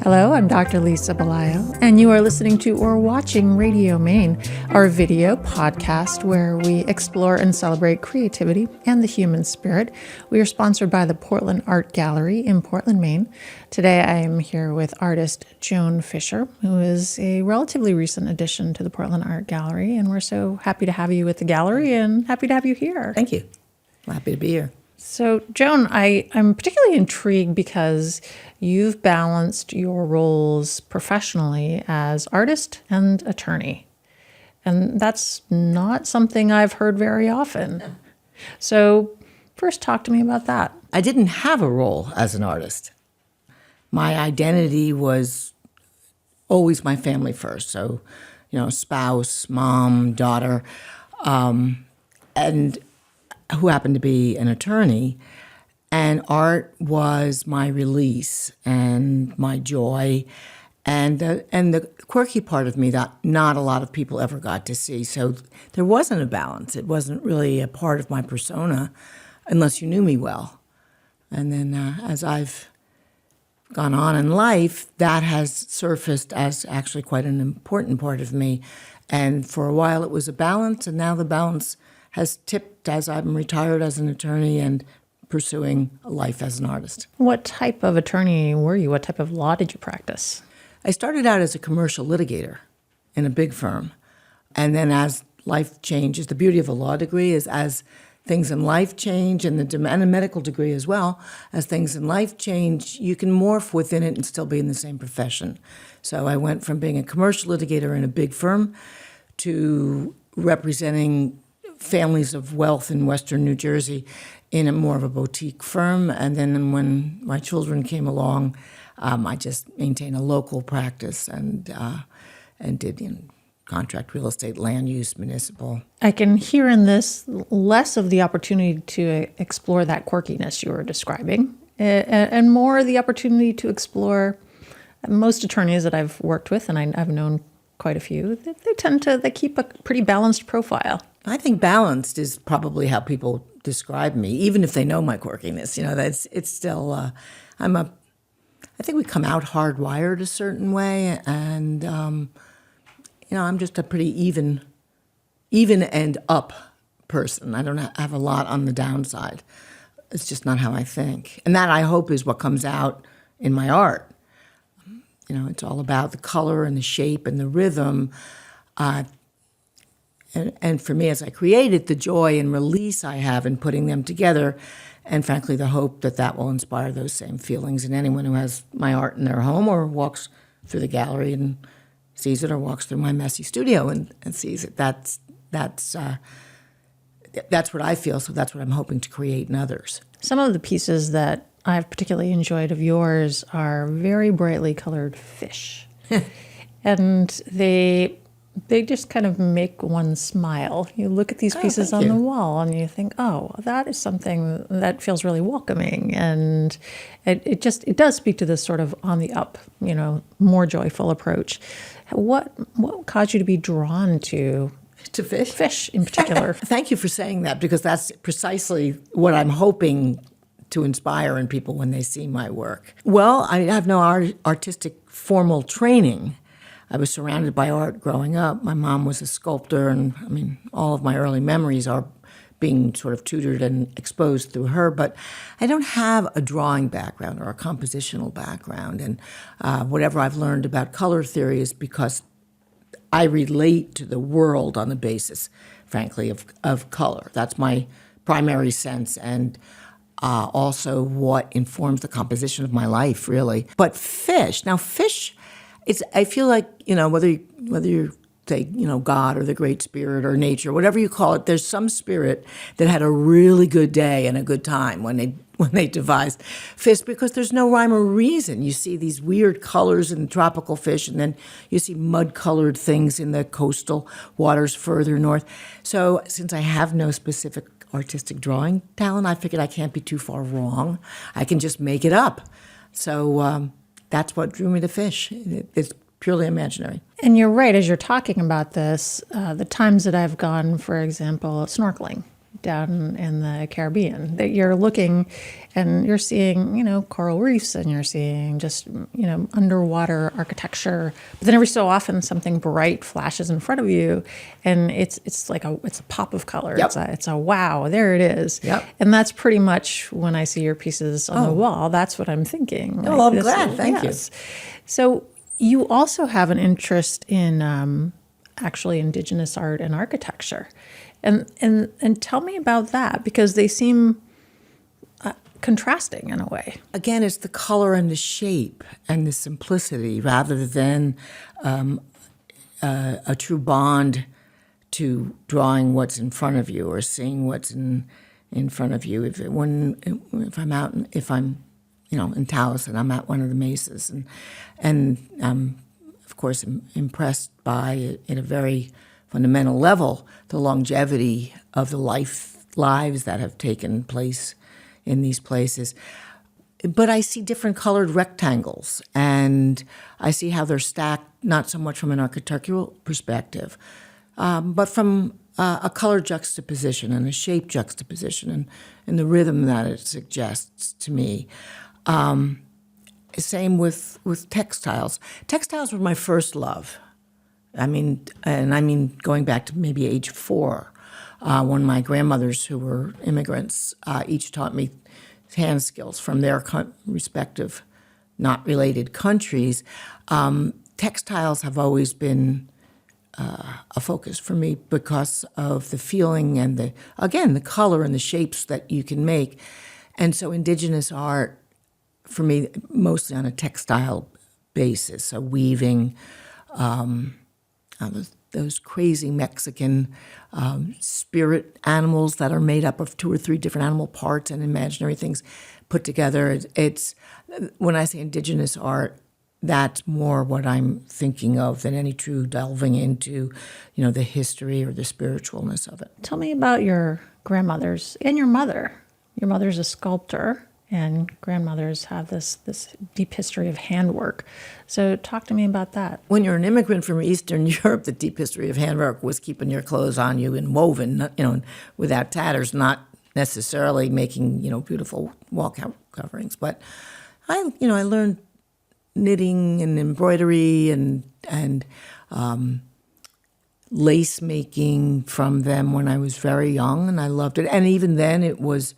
Hello, I'm Dr. Lisa Belisle, and you are listening to or watching Radio Maine, our video podcast where we explore and celebrate creativity and the human spirit. We are sponsored by the Portland Art Gallery in Portland, Maine. Today I am here with artist Joan Fischer, who is a relatively recent addition to the Portland Art Gallery, and we're so happy to have you at the gallery and happy to have you here. Thank you. I'm happy to be here. So, Joan, I'm particularly intrigued because you've balanced your roles professionally as artist and attorney. And that's not something I've heard very often. So, first talk to me about that. I didn't have a role as an artist. My identity was always my family first. So, spouse, mom, daughter, and who happened to be an attorney, and art was my release and my joy, and the quirky part of me that not a lot of people ever got to see. So there wasn't a balance. It wasn't really a part of my persona unless you knew me well. And then as I've gone on in life, that has surfaced as actually quite an important part of me. And for a while it was a balance, and now the balance has tipped as I'm retired as an attorney and pursuing a life as an artist. What type of attorney were you? What type of law did you practice? I started out as a commercial litigator in a big firm. And then as life changes, the beauty of a law degree is as things in life change, and a medical degree as well, as things in life change, you can morph within it and still be in the same profession. So I went from being a commercial litigator in a big firm to representing families of wealth in Western New Jersey in a more of a boutique firm. And then when my children came along, I just maintained a local practice and did contract real estate, land use, municipal. I can hear in this less of the opportunity to explore that quirkiness you were describing, and more the opportunity to explore. Most attorneys that I've worked with, and I've known quite a few, they keep a pretty balanced profile. I think balanced is probably how people describe me, even if they know my quirkiness. It's still, I think we come out hardwired a certain way, and I'm just a pretty even and up person. I don't have a lot on the downside. It's just not how I think, and that I hope is what comes out in my art. It's all about the color and the shape and the rhythm. And for me, as I create it, the joy and release I have in putting them together, and frankly, the hope that will inspire those same feelings in anyone who has my art in their home or walks through the gallery and sees it, or walks through my messy studio and sees it. That's what I feel, so that's what I'm hoping to create in others. Some of the pieces that I've particularly enjoyed of yours are very brightly colored fish. And they just kind of make one smile. You look at these pieces on the wall and you think, oh, that is something that feels really welcoming. And it does speak to this sort of on the up, more joyful approach. What caused you to be drawn to fish? Fish in particular? Thank you for saying that, because that's precisely what I'm hoping to inspire in people when they see my work. Well, I have no artistic formal training. I was surrounded by art growing up. My mom was a sculptor, and all of my early memories are being sort of tutored and exposed through her, but I don't have a drawing background or a compositional background, and whatever I've learned about color theory is because I relate to the world on the basis, frankly, of color. That's my primary sense, and also what informs the composition of my life, really. But fish, I feel like, whether you say, God or the Great Spirit or nature, whatever you call it, there's some spirit that had a really good day and a good time when they devised fish, because there's no rhyme or reason. You see these weird colors in tropical fish, and then you see mud-colored things in the coastal waters further north. So since I have no specific artistic drawing talent, I figured I can't be too far wrong. I can just make it up. So that's what drew me to fish. It's purely imaginary. And you're right, as you're talking about this, the times that I've gone, for example, snorkeling, down in the Caribbean, that you're looking and you're seeing, coral reefs, and you're seeing just, underwater architecture. But then every so often something bright flashes in front of you, and it's like a pop of color. Yep. It's a wow, there it is. Yep. And that's pretty much when I see your pieces on the wall, that's what I'm thinking. Oh, I'm glad. Thank you. So you also have an interest in actually indigenous art and architecture. And tell me about that, because they seem contrasting in a way. Again, it's the color and the shape and the simplicity rather than a true bond to drawing what's in front of you or seeing what's in front of you. If I'm in Taos and I'm at one of the mesas, and of course impressed by, in a very fundamental level, the longevity of the lives that have taken place in these places. But I see different colored rectangles, and I see how they're stacked, not so much from an architectural perspective, but from a color juxtaposition and a shape juxtaposition and the rhythm that it suggests to me. Same with textiles. Textiles were my first love. I mean going back to maybe age 4, when my grandmothers, who were immigrants, each taught me hand skills from their respective, not related countries. Textiles have always been a focus for me because of the feeling and the color and the shapes that you can make. And so indigenous art, for me, mostly on a textile basis, so weaving, those crazy Mexican spirit animals that are made up of 2 or 3 different animal parts and imaginary things put together. It's when I say indigenous art, that's more what I'm thinking of than any true delving into, the history or the spiritualness of it. Tell me about your grandmothers and your mother. Your mother's a sculptor, and grandmothers have this deep history of handwork. So talk to me about that. When you're an immigrant from Eastern Europe, the deep history of handwork was keeping your clothes on you and woven, without tatters, not necessarily making, beautiful wall coverings. But I learned knitting and embroidery and lace making from them when I was very young, and I loved it. And even then, it was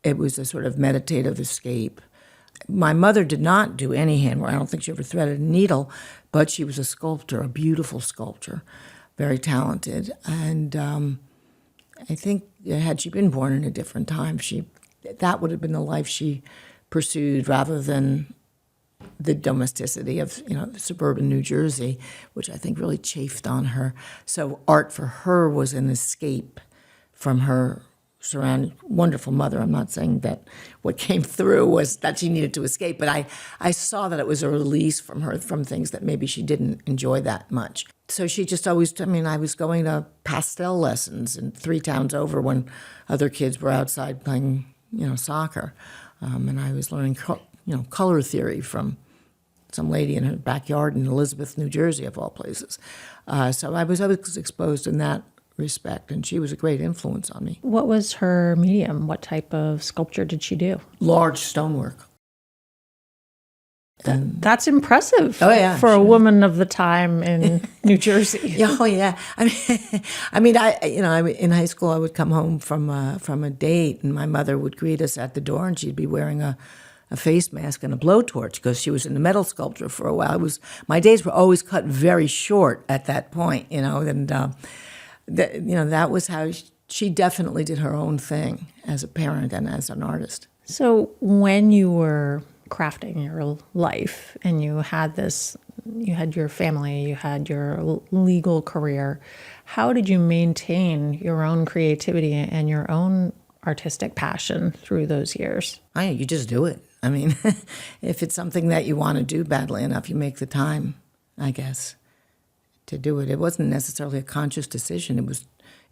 a sort of meditative escape. My mother did not do any handwork. I don't think she ever threaded a needle, but she was a sculptor, a beautiful sculptor, very talented. And I think had she been born in a different time, that would have been the life she pursued rather than the domesticity of suburban New Jersey, which I think really chafed on her. So art for her was an escape from her surrounding wonderful mother. I'm not saying that what came through was that she needed to escape, but I saw that it was a release from her, from things that maybe she didn't enjoy that much. So she just always, I was going to pastel lessons in 3 towns over when other kids were outside playing, soccer. And I was learning, color theory from some lady in her backyard in Elizabeth, New Jersey, of all places. So I was always exposed in that respect, and she was a great influence on me. What was her medium? What type of sculpture did she do? Large stonework. That's impressive. Oh, yeah, for a woman of the time in New Jersey. Oh yeah. I in high school I would come home from a date, and my mother would greet us at the door, and she'd be wearing a face mask and a blowtorch because she was in the metal sculpture for a while. My days were always cut very short at that point, and that was how she definitely did her own thing as a parent and as an artist. So when you were crafting your life and you had your family, you had your legal career, how did you maintain your own creativity and your own artistic passion through those years? You just do it. If it's something that you want to do badly enough, you make the time, I guess, to do it. It wasn't necessarily a conscious decision.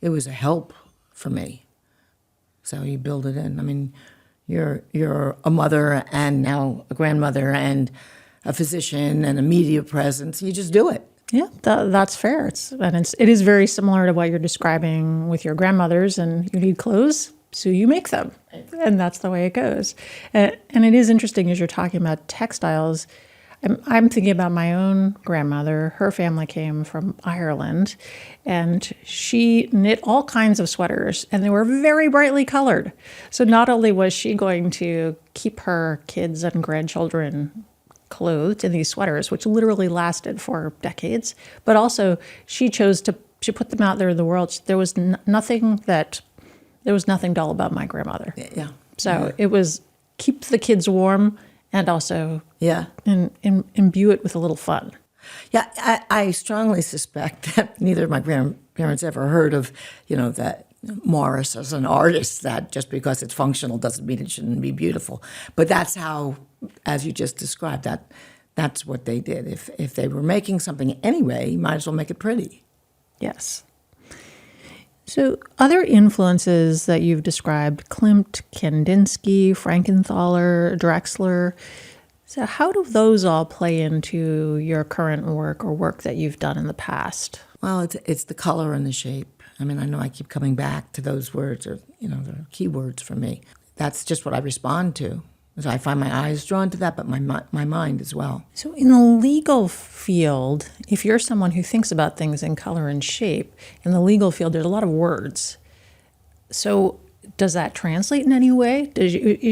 It was a help for me. So you build it in. You're a mother and now a grandmother and a physician and a media presence. You just do it. Yeah, that's fair. It is very similar to what you're describing with your grandmothers, and you need clothes, so you make them, and that's the way it goes. And it is interesting as you're talking about textiles. I'm thinking about my own grandmother. Her family came from Ireland, and she knit all kinds of sweaters, and they were very brightly colored. So not only was she going to keep her kids and grandchildren clothed in these sweaters, which literally lasted for decades, but also she put them out there in the world. There was nothing dull about my grandmother. Yeah. So it was keep the kids warm and also imbue it with a little fun. Yeah, I strongly suspect that neither of my grandparents ever heard of, that Morris as an artist, that just because it's functional doesn't mean it shouldn't be beautiful. But that's how, as you just described, that's what they did. If they were making something anyway, you might as well make it pretty. Yes. So other influences that you've described, Klimt, Kandinsky, Frankenthaler, Drexler. So how do those all play into your current work or work that you've done in the past? Well, it's the color and the shape. I mean, I know I keep coming back to those words, or they're key words for me. That's just what I respond to. So I find my eyes drawn to that, but my mind as well. So in the legal field, if you're someone who thinks about things in color and shape, in the legal field, there's a lot of words. So does that translate in any way?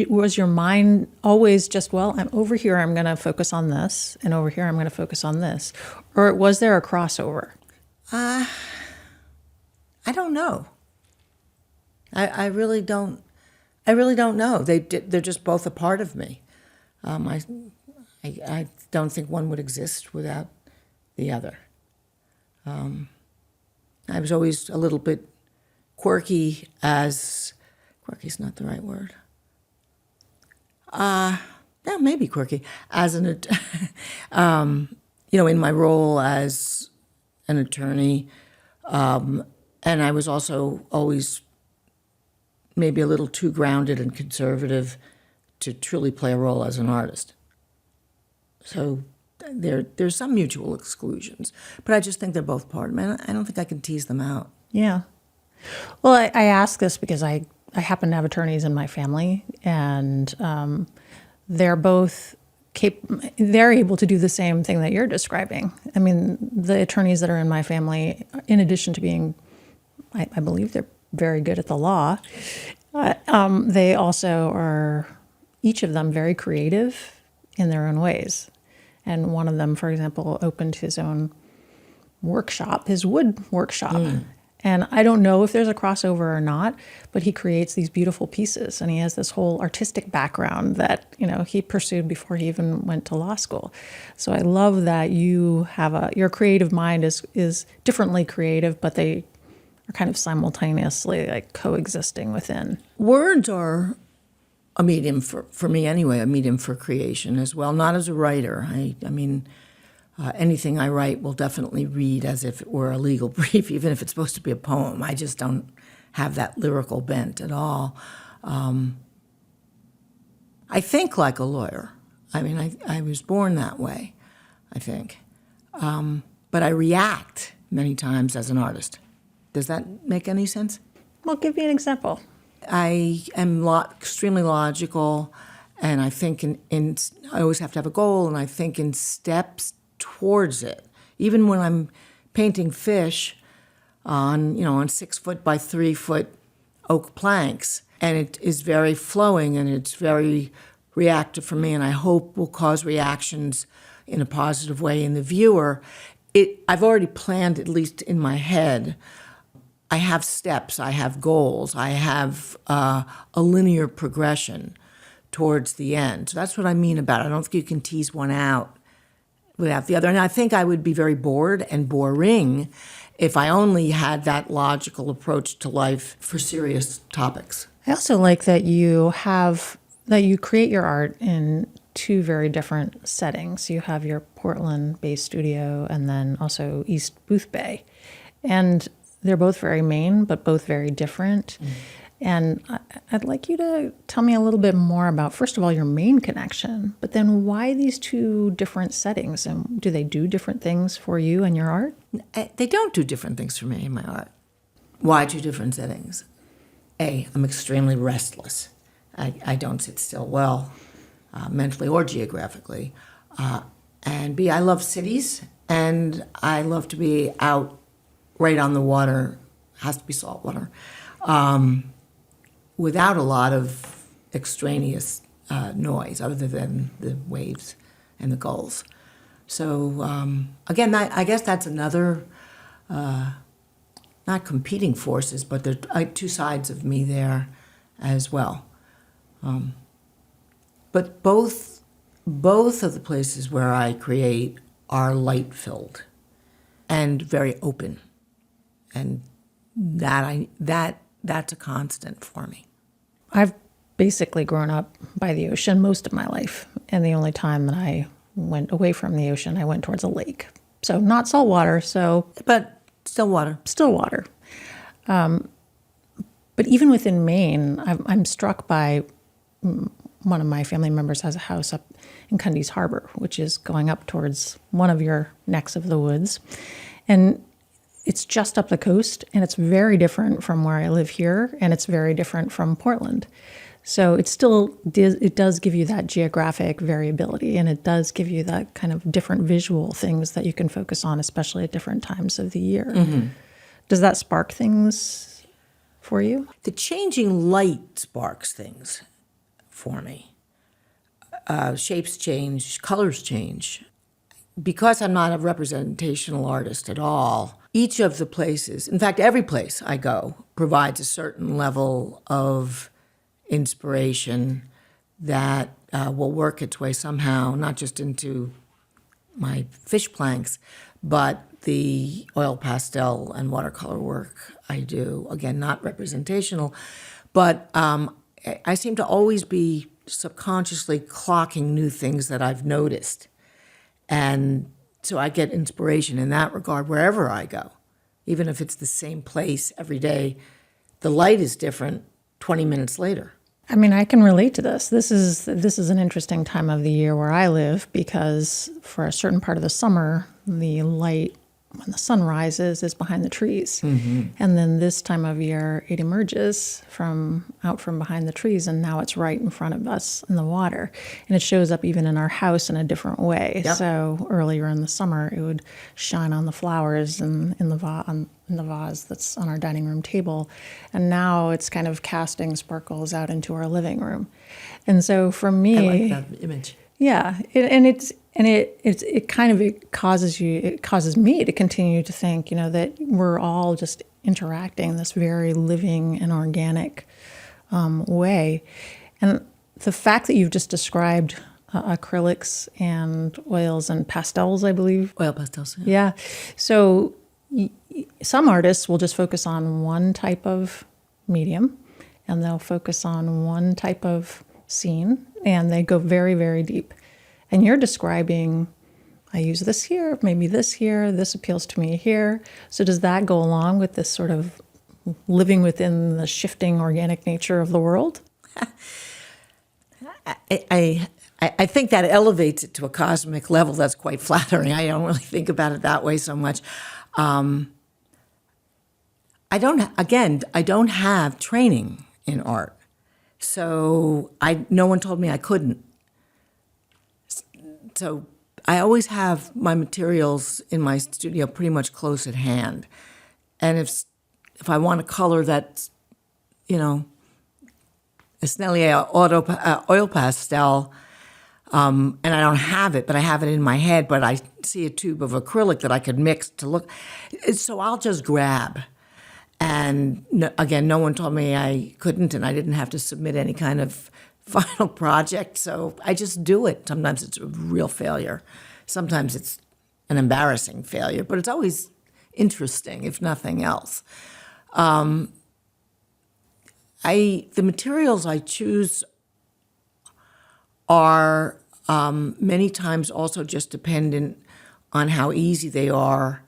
Was your mind always just, I'm over here, I'm going to focus on this, and over here, I'm going to focus on this? Or was there a crossover? I don't know. I really don't. I really don't know. They're just both a part of me. I don't think one would exist without the other. I was always a little bit quirky's not the right word. Yeah, maybe quirky as in my role as an attorney, and I was also always maybe a little too grounded and conservative to truly play a role as an artist. So there's some mutual exclusions, but I just think they're both part of me. I don't think I can tease them out. Yeah. Well, I ask this because I happen to have attorneys in my family, and they're both they're able to do the same thing that you're describing. I mean, the attorneys that are in my family, in addition to being, I believe they're very good at the law, they also are, each of them, very creative in their own ways. And one of them, for example, opened his own workshop, his wood workshop. And I don't know if there's a crossover or not, but he creates these beautiful pieces, and he has this whole artistic background that, he pursued before he even went to law school. So I love that you have your creative mind is differently creative, but they are kind of simultaneously like coexisting within. Words are a medium for me anyway, a medium for creation as well, not as a writer. I mean, anything I write will definitely read as if it were a legal brief, even if it's supposed to be a poem. I just don't have that lyrical bent at all. I think like a lawyer. I mean, I was born that way, I think. But I react many times as an artist. Does that make any sense? Well, give me an example. I am extremely logical, and I think I always have to have a goal, and I think in steps towards it. Even when I'm painting fish on 6 foot by 3 foot oak planks, and it is very flowing and it's very reactive for me, and I hope will cause reactions in a positive way in the viewer. I've already planned, at least in my head. I have steps, I have goals, I have a linear progression towards the end. So that's what I mean about it. I don't think you can tease one out without the other. And I think I would be very bored and boring if I only had that logical approach to life for serious topics. I also like that you create your art in two very different settings. You have your Portland-based studio and then also East Boothbay. And they're both very Maine, but both very different. And I'd like you to tell me a little bit more about, first of all, your Maine connection, but then why these two different settings? And do they do different things for you and your art? They don't do different things for me in my art. Why two different settings? A, I'm extremely restless. I don't sit still well, mentally or geographically. And B, I love cities, and I love to be out right on the water, has to be salt water, without a lot of extraneous noise other than the waves and the gulls. So again, I guess that's another, not competing forces, but there are two sides of me there as well. But both of the places where I create are light-filled and very open, and that's a constant for me. I've basically grown up by the ocean most of my life, and the only time that I went away from the ocean, I went towards a lake. So not salt water, But still water. Still water. But even within Maine, I'm struck by one of my family members has a house up in Cundy's Harbor, which is going up towards one of your necks of the woods. And it's just up the coast, and it's very different from where I live here, and it's very different from Portland. So it does give you that geographic variability, and it does give you that kind of different visual things that you can focus on, especially at different times of the year. Mm-hmm. Does that spark things for you? The changing light sparks things for me. Shapes change, colors change. Because I'm not a representational artist at all, each of the places, in fact, every place I go, provides a certain level of inspiration that will work its way somehow, not just into my fish planks, but the oil pastel and watercolor work I do. Again, not representational, but I seem to always be subconsciously clocking new things that I've noticed. And so I get inspiration in that regard wherever I go. Even if it's the same place every day, the light is different 20 minutes later. I mean, I can relate to this. This is an interesting time of the year where I live, because for a certain part of the summer, the light when the sun rises is behind the trees. Mm-hmm. And then this time of year, it emerges out from behind the trees, and now it's right in front of us in the water. And it shows up even in our house in a different way. Yep. So earlier in the summer, it would shine on the flowers in the vase that's on our dining room table. And now it's kind of casting sparkles out into our living room. And so for me, I like that image. Yeah, it causes me to continue to think, that we're all just interacting in this very living and organic way. And the fact that you've just described acrylics and oils and pastels, I believe. Oil pastels. Yeah. So some artists will just focus on one type of medium, and they'll focus on one type of scene, and they go very, very deep. And you're describing, I use this here, maybe this here, this appeals to me here. So does that go along with this sort of living within the shifting organic nature of the world? I think that elevates it to a cosmic level that's quite flattering. I don't really think about it that way so much. I don't have training in art. So no one told me I couldn't. So I always have my materials in my studio pretty much close at hand. And if I want a color that's, a Snellier oil pastel, and I don't have it, but I have it in my head, but I see a tube of acrylic that I could mix to look. So I'll just grab. And again, no one told me I couldn't, and I didn't have to submit any kind of final project. So I just do it. Sometimes it's a real failure. Sometimes it's an embarrassing failure, but it's always interesting, if nothing else. The materials I choose are many times also just dependent on how easy they are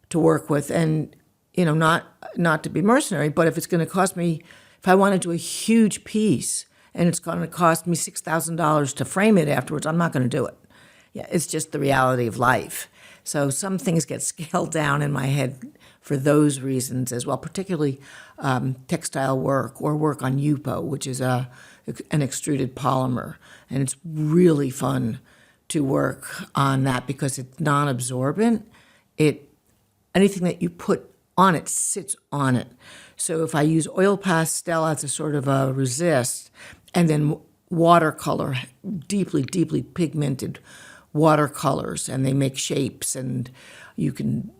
to work with, and not to be mercenary, but if it's going to cost me If I want to do a huge piece and it's going to cost me $6,000 to frame it afterwards, I'm not going to do it. Yeah, it's just the reality of life. So some things get scaled down in my head for those reasons as well, particularly textile work or work on UPO, which is an extruded polymer. And it's really fun to work on that because it's non-absorbent. Anything that you put on it sits on it. So if I use oil pastel as a sort of a resist, and then watercolor, deeply, deeply pigmented watercolors, and they make shapes, and you can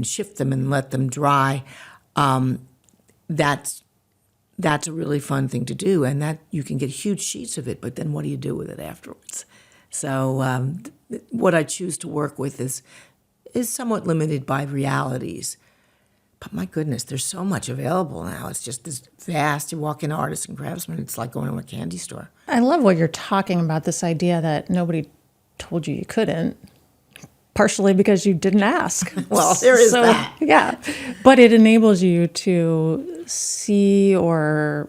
shift them and let them dry. That's a really fun thing to do, and that you can get huge sheets of it. But then, what do you do with it afterwards? So, what I choose to work with is somewhat limited by realities. But my goodness, there's so much available now. It's just this vast. You walk into Artists and Craftsmen, it's like going to a candy store. I love what you're talking about, this idea that nobody told you couldn't, partially because you didn't ask. Well, there is that. Yeah, but it enables you to see or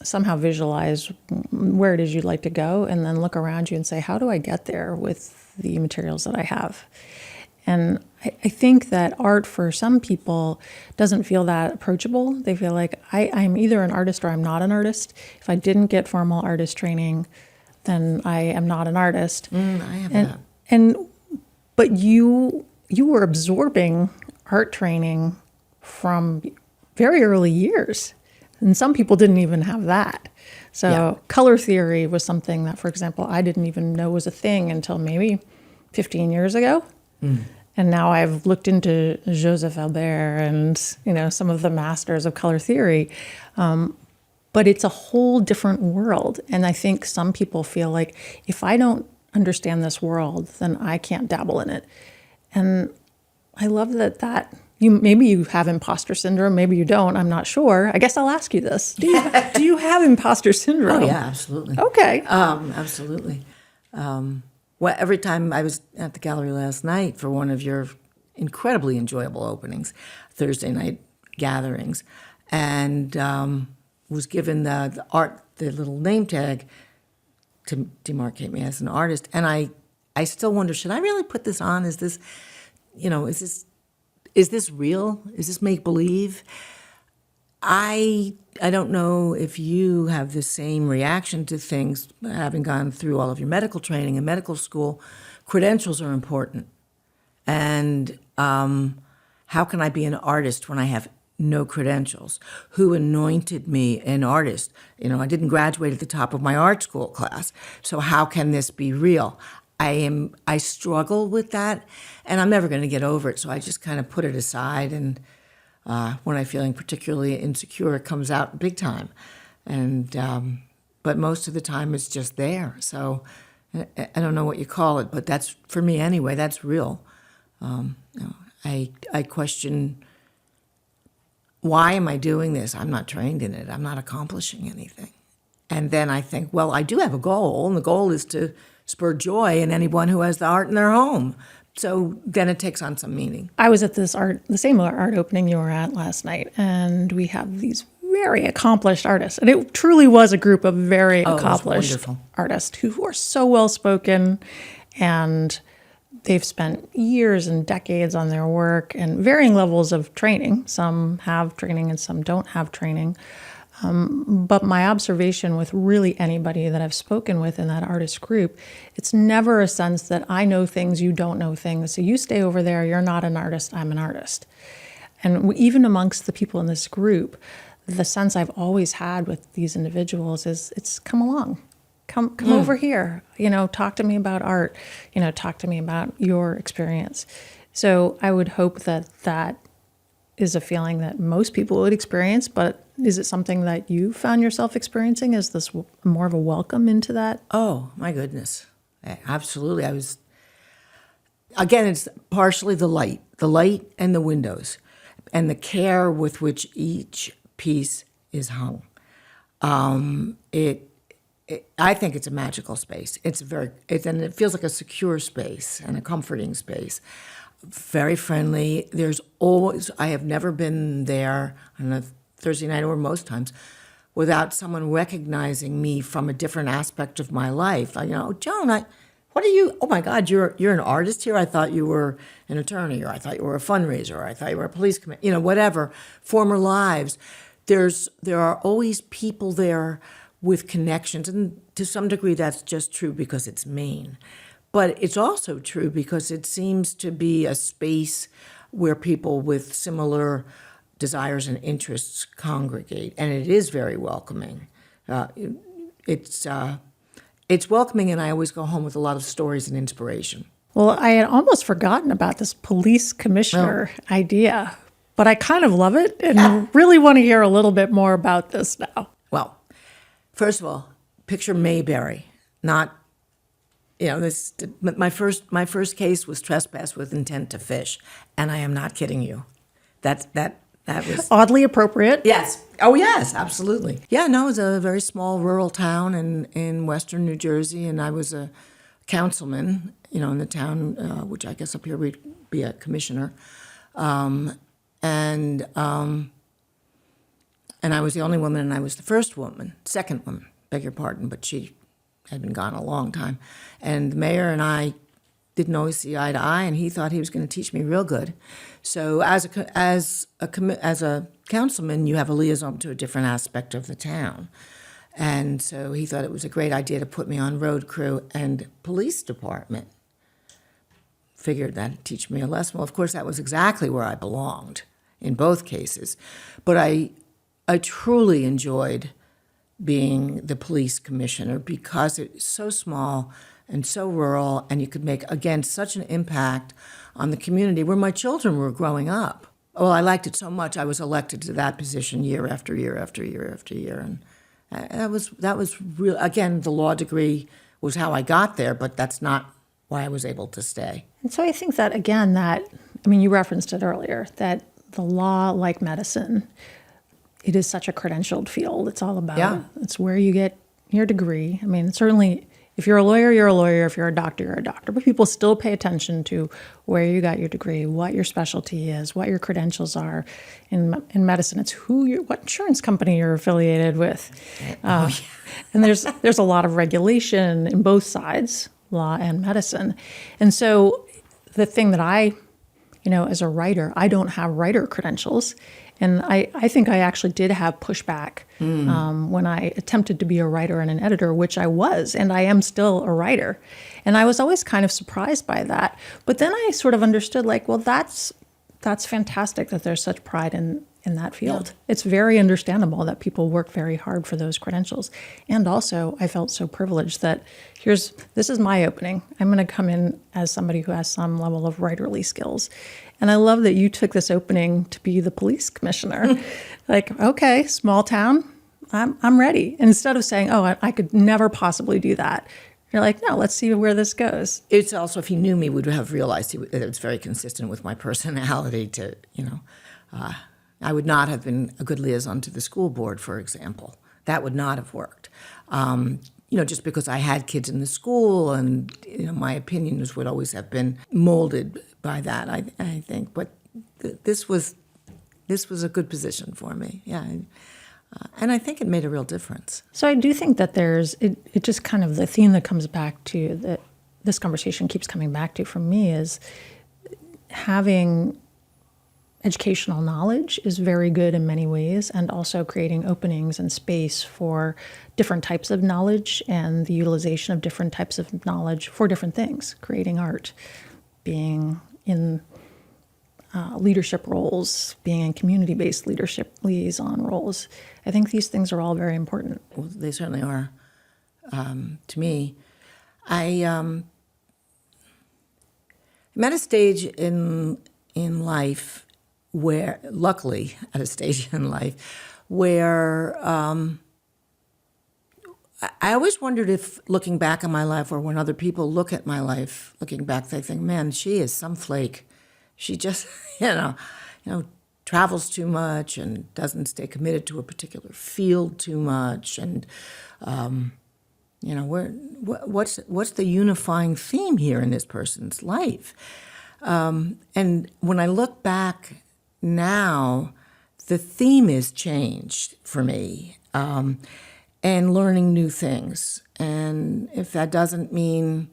somehow visualize where it is you'd like to go, and then look around you and say, how do I get there with the materials that I have? And I think that art for some people doesn't feel that approachable. They feel like I'm either an artist or I'm not an artist. If I didn't get formal artist training, then I am not an artist. I have that. But you were absorbing art training from very early years. And some people didn't even have that. So color theory was something that, for example, I didn't even know was a thing until maybe 15 years ago. And now I've looked into Joseph Albert and, some of the masters of color theory. But it's a whole different world. And I think some people feel like if I don't understand this world, then I can't dabble in it. And I love that maybe you have imposter syndrome, maybe you don't, I'm not sure. I guess I'll ask you this. Do you have imposter syndrome? Oh, yeah, absolutely. Okay. Absolutely. Well, every time I was at the gallery last night for one of your incredibly enjoyable openings, Thursday night gatherings, and was given the little name tag to demarcate me as an artist. And I still wonder, should I really put this on? Is this real? Is this make-believe? I don't know if you have the same reaction to things, having gone through all of your medical training in medical school. Credentials are important. And how can I be an artist when I have no credentials? Who anointed me an artist? I didn't graduate at the top of my art school class. So how can this be real? I struggle with that, and I'm never going to get over it. So I just kind of put it aside, and when I'm feeling particularly insecure, it comes out big time. And but most of the time, it's just there. So I don't know what you call it, but that's, for me anyway, that's real. I question, why am I doing this? I'm not trained in it. I'm not accomplishing anything. And then I think, well, I do have a goal, and the goal is to spur joy in anyone who has the art in their home. So then it takes on some meaning. I was at the same art opening you were at last night, and we have these very accomplished artists. And it truly was a group of very accomplished artists who are so well-spoken, and they've spent years and decades on their work and varying levels of training. Some have training and some don't have training. But my observation with really anybody that I've spoken with in that artist group, it's never a sense that I know things, you don't know things. So you stay over there, you're not an artist, I'm an artist. And even amongst the people in this group, the sense I've always had with these individuals is, it's come along. Come over here, talk to me about art, talk to me about your experience. So I would hope that is a feeling that most people would experience, but is it something that you found yourself experiencing? Is this more of a welcome into that? Oh, my goodness. Absolutely. Again, it's partially the light and the windows, and the care with which each piece is hung. I think it's a magical space. And it feels like a secure space and a comforting space. Very friendly. I have never been there on a Thursday night, or most times, without someone recognizing me from a different aspect of my life. Joan, what are you? Oh my God, you're an artist here. I thought you were an attorney, or I thought you were a fundraiser, or I thought you were a police commander. Whatever. Former lives. There are always people there with connections, and to some degree that's just true because it's Maine. But it's also true because it seems to be a space where people with similar desires and interests congregate, and it is very welcoming. It's welcoming, and I always go home with a lot of stories and inspiration. Well, I had almost forgotten about this police commissioner idea, but I kind of love it and really want to hear a little bit more about this now. Well, first of all, picture Mayberry, not, my first case was trespass with intent to fish, and I am not kidding you. That was oddly appropriate. Yes. Oh, yes, absolutely. Yeah, no, it was a very small rural town in western New Jersey, and I was a councilman, in the town, which I guess up here would be a commissioner. And I was the only woman, and I was the second woman, beg your pardon, but she had been gone a long time. And the mayor and I didn't always see eye to eye, and he thought he was going to teach me real good. So as a councilman, you have a liaison to a different aspect of the town. And so he thought it was a great idea to put me on road crew and police department. Figured that'd teach me a lesson. Well, of course, that was exactly where I belonged in both cases. But I truly enjoyed being the police commissioner because it's so small and so rural, and you could make, again, such an impact on the community where my children were growing up. Well, I liked it so much, I was elected to that position year after year after year after year. And that was real. Again, the law degree was how I got there, but that's not why I was able to stay. And so I think that, again, you referenced it earlier, that the law, like medicine, it is such a credentialed field. It's all about, it's where you get your degree. Certainly, if you're a lawyer, you're a lawyer. If you're a doctor, you're a doctor. But people still pay attention to where you got your degree, what your specialty is, what your credentials are. In medicine, it's what insurance company you're affiliated with. And there's a lot of regulation in both sides, law and medicine. And so the thing that I, as a writer, I don't have writer credentials. And I think I actually did have pushback when I attempted to be a writer and an editor, which I was, and I am still a writer. And I was always kind of surprised by that. But then I sort of understood, that's fantastic that there's such pride in that field. Yeah. It's very understandable that people work very hard for those credentials. And also, I felt so privileged that this is my opening. I'm going to come in as somebody who has some level of writerly skills. And I love that you took this opening to be the police commissioner. Okay, small town, I'm ready. And instead of saying, I could never possibly do that, you're like, no, let's see where this goes. It's also, if he knew me, would have realized that it's very consistent with my personality to, I would not have been a good liaison to the school board, for example. That would not have worked. Just because I had kids in the school, and my opinions would always have been molded by that, I think. But this was a good position for me, and I think it made a real difference. So I do think that it just kind of the theme that comes back to that this conversation keeps coming back to for me is having educational knowledge is very good in many ways, and also creating openings and space for different types of knowledge and the utilization of different types of knowledge for different things, creating art, being in leadership roles, being in community-based leadership liaison roles. I think these things are all very important. Well, they certainly are to me. I am at a stage in life where, luckily, at a stage in life where I always wondered if, looking back on my life, or when other people look at my life, looking back, they think, man, she is some flake. She just, travels too much and doesn't stay committed to a particular field too much. And, what's the unifying theme here in this person's life? And when I look back now, the theme is changed for me. and learning new things. And if that doesn't mean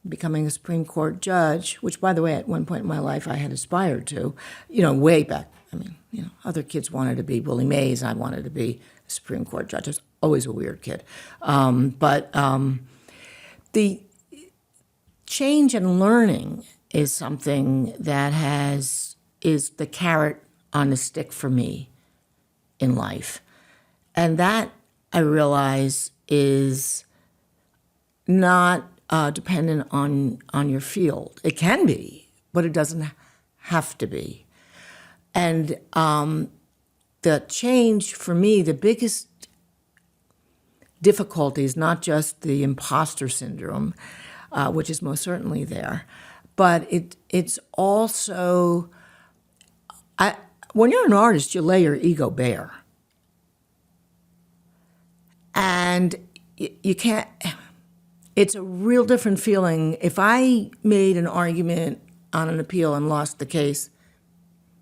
becoming a Supreme Court judge, which, by the way, at one point in my life I had aspired to, way back. I mean, other kids wanted to be Willie Mays. I wanted to be a Supreme Court judge. I was always a weird kid. But the change and learning is something that is the carrot on the stick for me in life. And that, I realize, is not dependent on your field. It can be, but it doesn't have to be. And the change for me, the biggest difficulty is not just the imposter syndrome, which is most certainly there, but it's also, when you're an artist, you lay your ego bare. And you can't, it's a real different feeling. If I made an argument on an appeal and lost the case,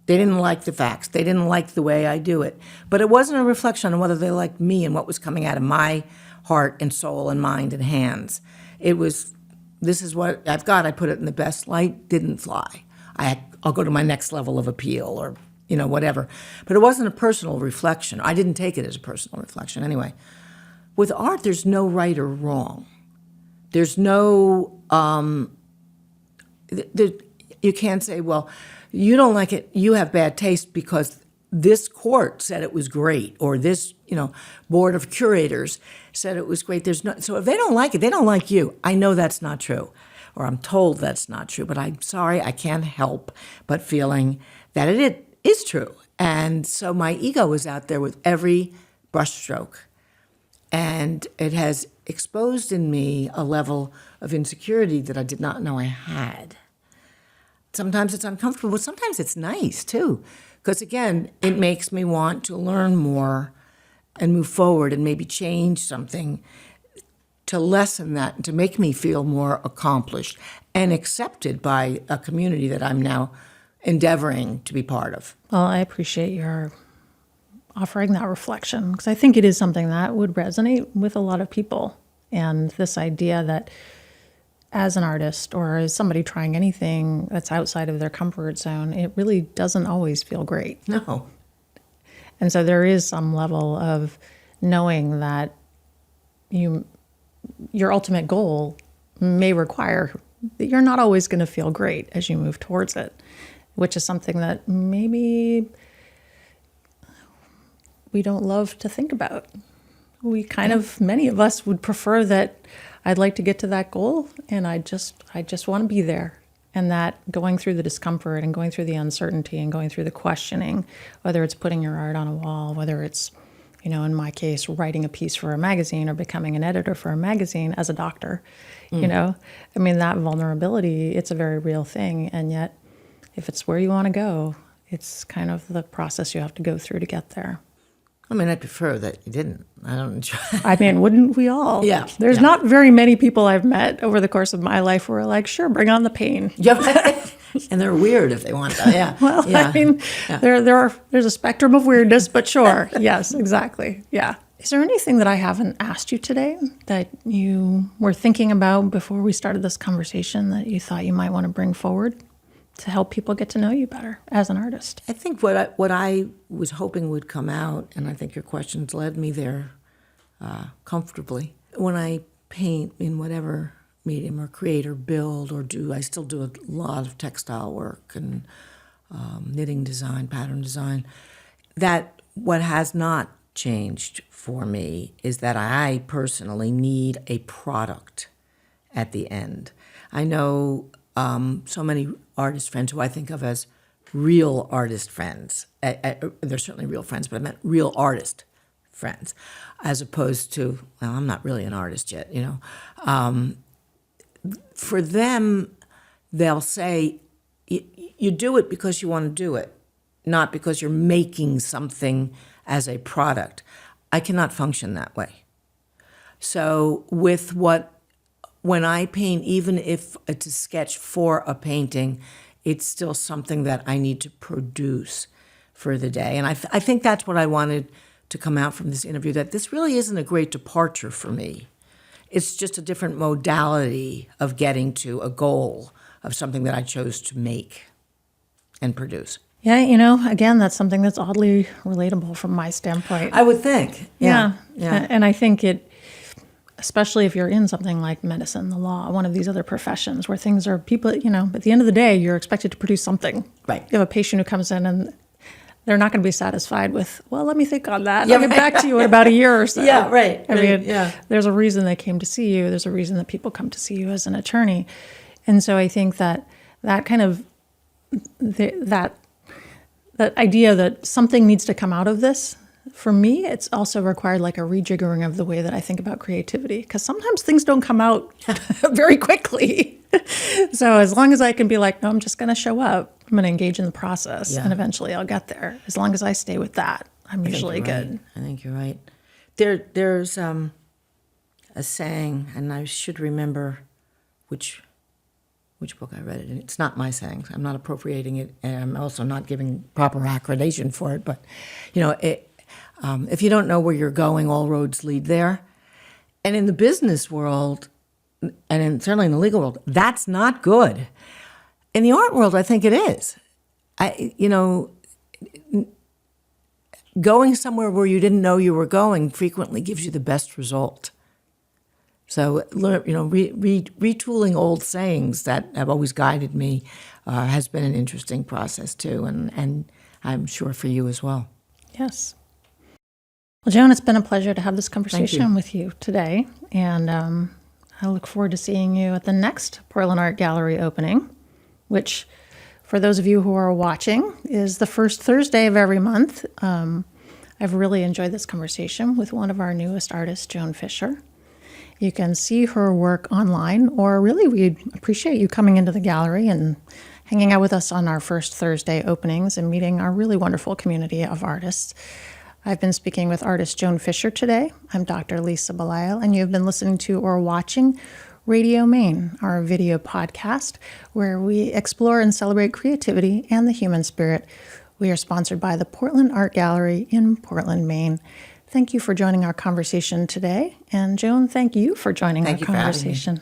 they didn't like the facts. They didn't like the way I do it. But it wasn't a reflection on whether they liked me and what was coming out of my heart and soul and mind and hands. It was, this is what I've got. I put it in the best light, didn't fly. I'll go to my next level of appeal or, whatever. But it wasn't a personal reflection. I didn't take it as a personal reflection anyway. With art, there's no right or wrong. There's no, you can't say, well, you don't like it, you have bad taste because this court said it was great, or this, board of curators said it was great. So if they don't like it, they don't like you. I know that's not true, or I'm told that's not true, but I'm sorry, I can't help but feeling that it is true. And so my ego is out there with every brushstroke. And it has exposed in me a level of insecurity that I did not know I had. Sometimes it's uncomfortable, but sometimes it's nice too. Because again, it makes me want to learn more and move forward and maybe change something to lessen that and to make me feel more accomplished and accepted by a community that I'm now endeavoring to be part of. Well, I appreciate your offering that reflection, because I think it is something that would resonate with a lot of people. And this idea that as an artist or as somebody trying anything that's outside of their comfort zone, it really doesn't always feel great. No. And so there is some level of knowing that your ultimate goal may require that you're not always going to feel great as you move towards it, which is something that maybe we don't love to think about. Many of us would prefer that I'd like to get to that goal, and I just want to be there. And that going through the discomfort and going through the uncertainty and going through the questioning, whether it's putting your art on a wall, whether it's, in my case, writing a piece for a magazine or becoming an editor for a magazine as a doctor, that vulnerability, it's a very real thing. And yet, if it's where you want to go, it's kind of the process you have to go through to get there. I prefer that you didn't. I don't enjoy wouldn't we all? Yeah. There's not very many people I've met over the course of my life who are like, sure, bring on the pain. Yeah. And they're weird if they want that. Yeah. Well, yeah. There's a spectrum of weirdness, but sure. Yes, exactly. Yeah. Is there anything that I haven't asked you today that you were thinking about before we started this conversation that you thought you might want to bring forward to help people get to know you better as an artist? I think what I was hoping would come out, and I think your questions led me there comfortably. When I paint in whatever medium or create or build or I still do a lot of textile work and knitting design, pattern design, that what has not changed for me is that I personally need a product at the end. I know so many artist friends who I think of as real artist friends. They're certainly real friends, but I meant real artist friends, as opposed to, well, I'm not really an artist yet, For them, they'll say, you do it because you want to do it, not because you're making something as a product. I cannot function that way. So when I paint, even if it's a sketch for a painting, it's still something that I need to produce for the day. And I think that's what I wanted to come out from this interview that this really isn't a great departure for me. It's just a different modality of getting to a goal of something that I chose to make and produce. Yeah, again, that's something that's oddly relatable from my standpoint. I would think. Yeah. And I think especially if you're in something like medicine, the law, one of these other professions where things are people, at the end of the day, you're expected to produce something. Right. You have a patient who comes in and they're not going to be satisfied with, well, let me think on that. I'll get back to you in about a year or so. Yeah, right. I mean, there's a reason they came to see you. There's a reason that people come to see you as an attorney. And so I think that kind of, that idea that something needs to come out of this, for me, it's also required like a rejiggering of the way that I think about creativity, because sometimes things don't come out very quickly. So as long as I can be like, no, I'm just going to show up, I'm going to engage in the process, and eventually I'll get there. As long as I stay with that, I'm usually good. Right. I think you're right. There's a saying, and I should remember which book I read it in. It's not my saying. I'm not appropriating it, and I'm also not giving proper accreditation for it. But, if you don't know where you're going, all roads lead there. And in the business world, and certainly in the legal world, that's not good. In the art world, I think it is. Going somewhere where you didn't know you were going frequently gives you the best result. So, retooling old sayings that have always guided me has been an interesting process too, and I'm sure for you as well. Yes. Well, Joan, it's been a pleasure to have this conversation with you today, and I look forward to seeing you at the next Portland Art Gallery opening, which, for those of you who are watching, is the first Thursday of every month. I've really enjoyed this conversation with one of our newest artists, Joan Fischer. You can see her work online, or really we'd appreciate you coming into the gallery and hanging out with us on our first Thursday openings and meeting our really wonderful community of artists. I've been speaking with artist Joan Fischer today. I'm Dr. Lisa Belisle, and you've been listening to or watching Radio Maine, our video podcast, where we explore and celebrate creativity and the human spirit. We are sponsored by the Portland Art Gallery in Portland, Maine. Thank you for joining our conversation today. And Joan, thank you for joining our conversation.